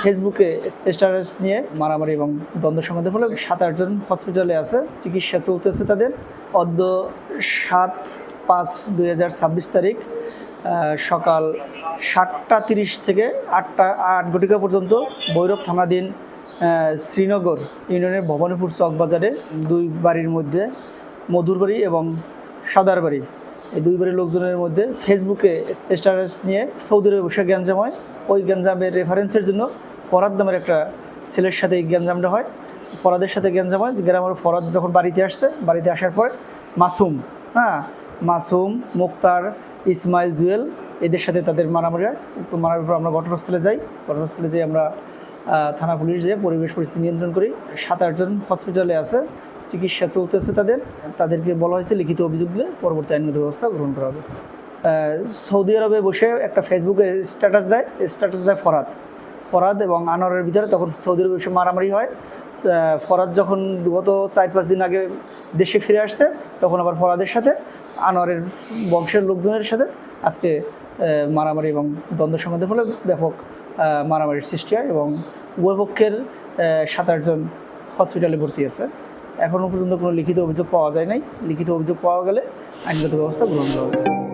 ফেসবুকে স্ট্যাটাস নিয়ে মারামারি এবং দ্বন্দ্ব সংঘাতের ফলে 7-8 জন হসপিটালে আছে, চিকিৎসা চলতেছে তাদের। অদ্য 7/5/2026 তারিখ সকাল 7টা 30 থেকে 8টা পর্যন্ত ভৈরব থানাধীন শ্রীনগর ইউনিয়নের ভবানীপুর চক বাজারে দুই বাড়ির মধ্যে, মধুর বাড়ি এবং সাদার বাড়ি, এই দুই বাড়ির লোকজনের মধ্যে ফেসবুকে স্ট্যাটাস নিয়ে সৌদি আরবে বসে গ্যাঞ্জাম হয়। ওই গ্যাঞ্জামের রেফারেন্সের জন্য ফরাদ নামের একটা ছেলের সাথে এই গ্যাঞ্জামটা হয়। ফরাদের সাথে গ্যাঞ্জাম হয়। গ্রামের ফরাদ যখন বাড়িতে আসছে, বাড়িতে আসার পরে মাসুম, মুক্তার, ইসমাইল, জুয়েল এদের সাথে তাদের মারামারি হয়। তো মারামারির পর আমরা ঘটনাস্থলে যাই। আমরা থানা পুলিশ যেয়ে পরিবেশ পরিস্থিতি নিয়ন্ত্রণ করি। 7-8 জন হসপিটালে আছে, চিকিৎসা চলতেছে তাদেরকে বলা হয়েছে লিখিত অভিযোগ দিলে পরবর্তী আইনগত ব্যবস্থা গ্রহণ করা হবে। সৌদি আরবে বসে একটা ফেসবুকে স্ট্যাটাস দেয় ফরাদ এবং আনোয়ারের ভিতরে। তখন সৌদি আরবে বসে মারামারি হয়। ফরাদ যখন গত 4-5 দিন আগে দেশে ফিরে আসছে, তখন আবার ফরাদের সাথে আনোয়ারের বংশের লোকজনের সাথে আজকে মারামারি এবং দ্বন্দ্ব সংঘাতের ফলে ব্যাপক মারামারির সৃষ্টি হয় এবং উভয় পক্ষের 7-8 জন হসপিটালে ভর্তি আছে। এখনও পর্যন্ত কোনো লিখিত অভিযোগ পাওয়া যায় নাই। লিখিত অভিযোগ পাওয়া গেলে আইনগত ব্যবস্থা গ্রহণ করা হবে।